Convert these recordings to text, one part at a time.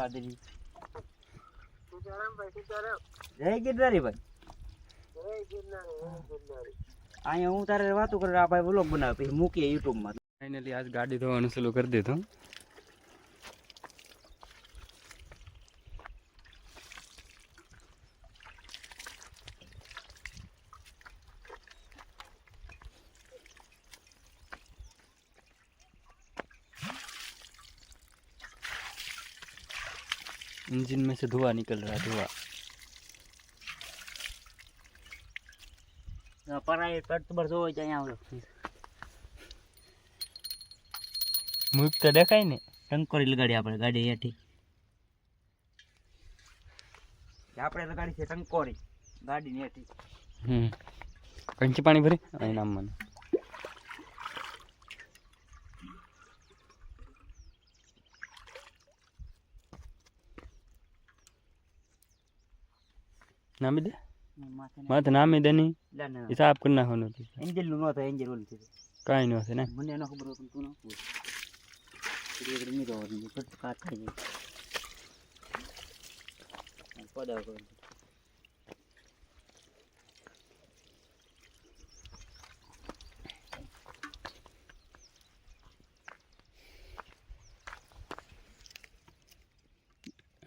રેવા દેવી. જય ગિરનારી ભાઈ. અહીંયા હું તારે વાતો કરે આ ભાઈ વ્લોગ બનાવે પછી મૂકીએ યુટ્યુબમાં. ફાઇનલી આજ ગાડી ધોવાનું ચાલુ કરી દીધું. इंजन में से धुआं निकल रहा है, धुआं. પરાય પેટ તો બરસો હોય ત્યાં આવ્યો મુખ તો દેખાય ને. ટંકોરી લગાડી આપણે ગાડી હેઠી આપણે લગાડી છે ટંકોરી ગાડી ની હેઠી. કંચી પાણી ભરી અહીં નામ મને નામી દે. માથે નામી દે નહીં હિસાબ કરી નાખવાનો. એન્જલ નું ન થાય, એન્જલ ઓલું થયું કાંઈ ન હશે ને. મને ન ખબર હોય તું ન કાટ થઈ જાય પદાવ કરું.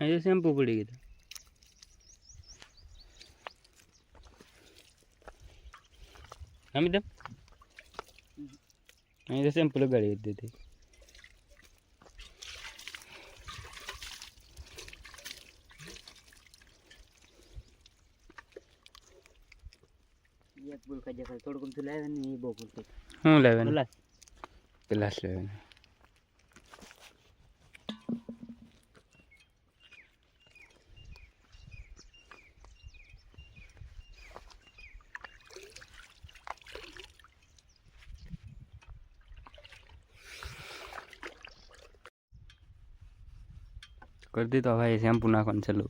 અહીં શેમ્પુ પડી ગયું. નામી દે. અહીં તો શેમ્પુ લગાડી દીધી. એક બોલ કાજે થોડું કમ તું લાવે ને એ બહુ બોલ થઈ. હું લેવાનું ગ્લાસ લેવાનું. कर दी तो भाई शैम्पू नाखन चलो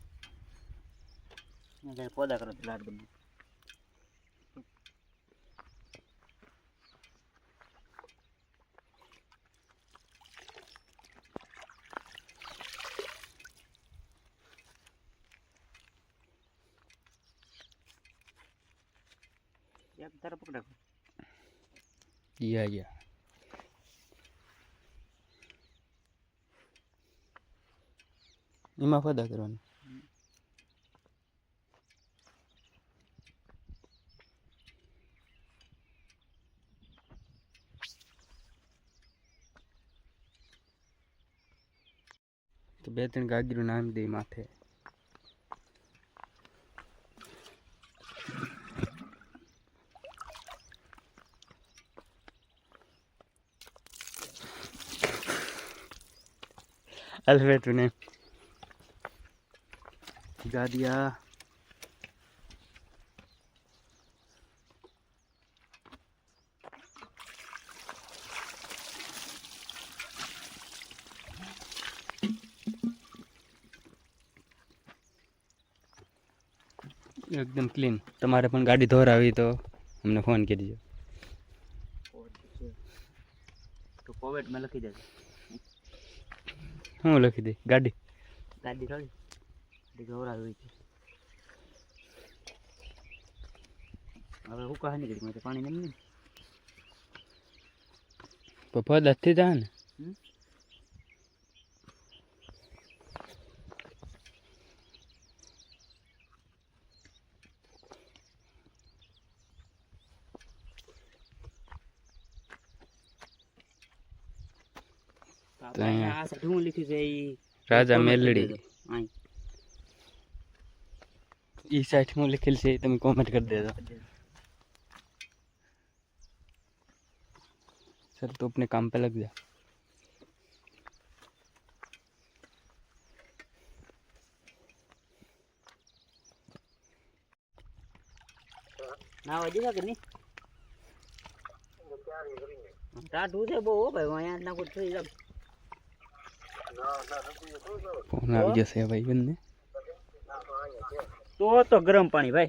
पौधा करो लाट दे. एक तरफ पकड़ा या એમાં ફાયદા કરવાનું. તો બે ત્રણ ગાગીરું નામ દે માથે. અલ્ફેટું ને गा दिया. एकदम क्लीन. તમારે પણ ગાડી ધોરાવી તો અમને ફોન કરજો. તો કોમેન્ટ માં લખી દેજો. હું લખી દે ગાડી ગાડી થોડી ગૌરાવી છે. હવે હું કહા નીકળી મેં પાણી નહીં પપ્પા દસથી જા ને. આ સાઈડ હું લખ્યું છે રાજા મેલડી. ई साइड में लिखेल से तुम कमेंट कर दे दो. सर तो अपने काम पे लग जा. ના વજી કે નહીં ટાટું છે બહુ ભાઈ અહીંયા ના કોઈ થઈ જાય. फोन आ जैसे भाई बंदे तो गरम पानी भाई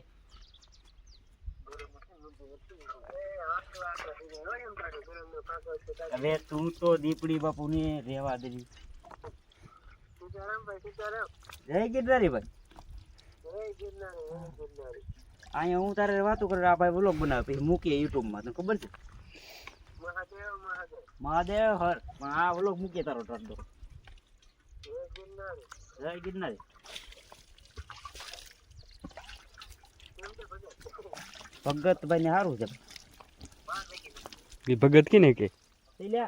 अरे तू तो दीपड़ी बापू ने रेवा दे જય ગિરનારી ભાઈ. અહીંયા હું તારે વાતો કરું આ ભાઈ વ્લોગ બનાવે પછી મૂકીએ યુટ્યુબ માં. તને ખબર છે? મહાદેવ હર પણ આ વ્લોગ મૂકીએ તારો ટરડો. જય ગિરનારી. ભગતભાઈ ને સારું છે. ये भगत की नहीं के થઈ લ્યા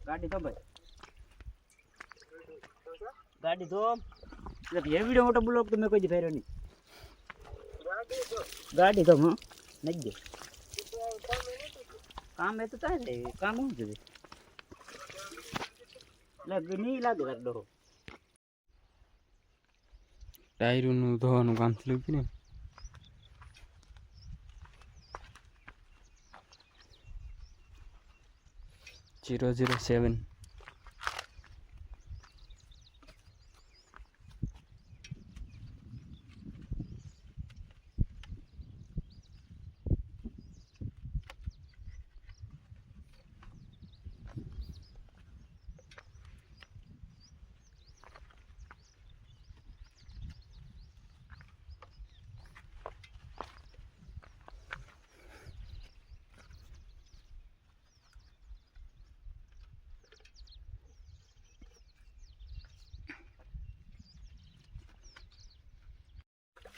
ગાડી તો ભાઈ ગાડી તો એ વિડિયો મોટો બ્લોગ તો મેં કોઈ દી ફેર્યો નહીં. ગાડી તો હા નહીં ગયો કામ એ તો થાય કામ શું છે લાગે નહીં લાગે લાગડો ટાયરનું ધોવાનું કામ થયું કે ને 007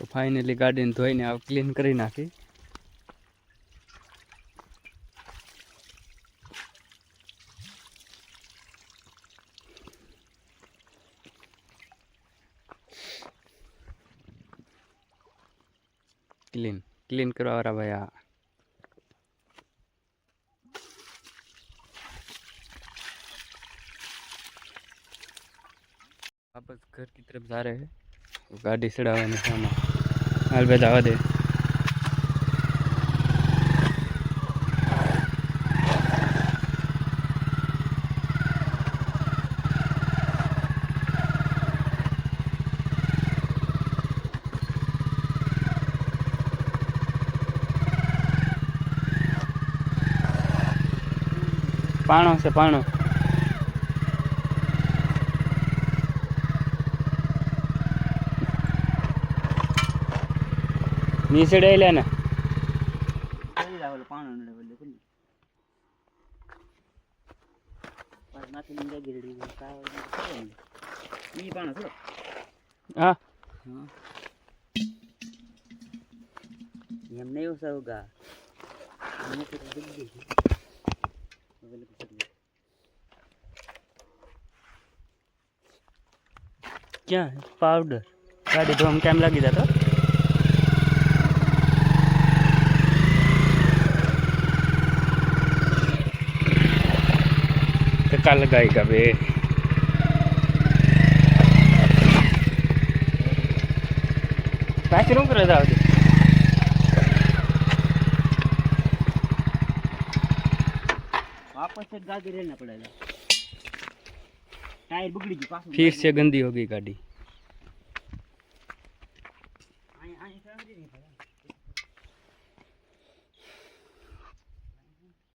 तो फाइनली गाड़ी ने धोई ने आप क्लीन करी नाखी क्लीन करवा वाला भाई आ वापस घर की तरफ जा रहे हैं. गाड़ी चढ़ावा सामान हाल पे जावा दे पाणो से पाणो नीचे डे लेना पाणो ने बोले कुल पर नाથી નીચે ગીરડી કા ઈ પાણો છે हां हां એમ નહીં ઉસાવગા મને તો દીધી બોલે કુછ क्या है पाउडर गाड़ी तो हम टाइम लगी जाता धक्का लगाएगा बे पैसे रुक रहे था वापस से गाड़ी रहना पड़ेगा टायर बिगड़ी गई पास फिर से गंदी हो गई गाड़ी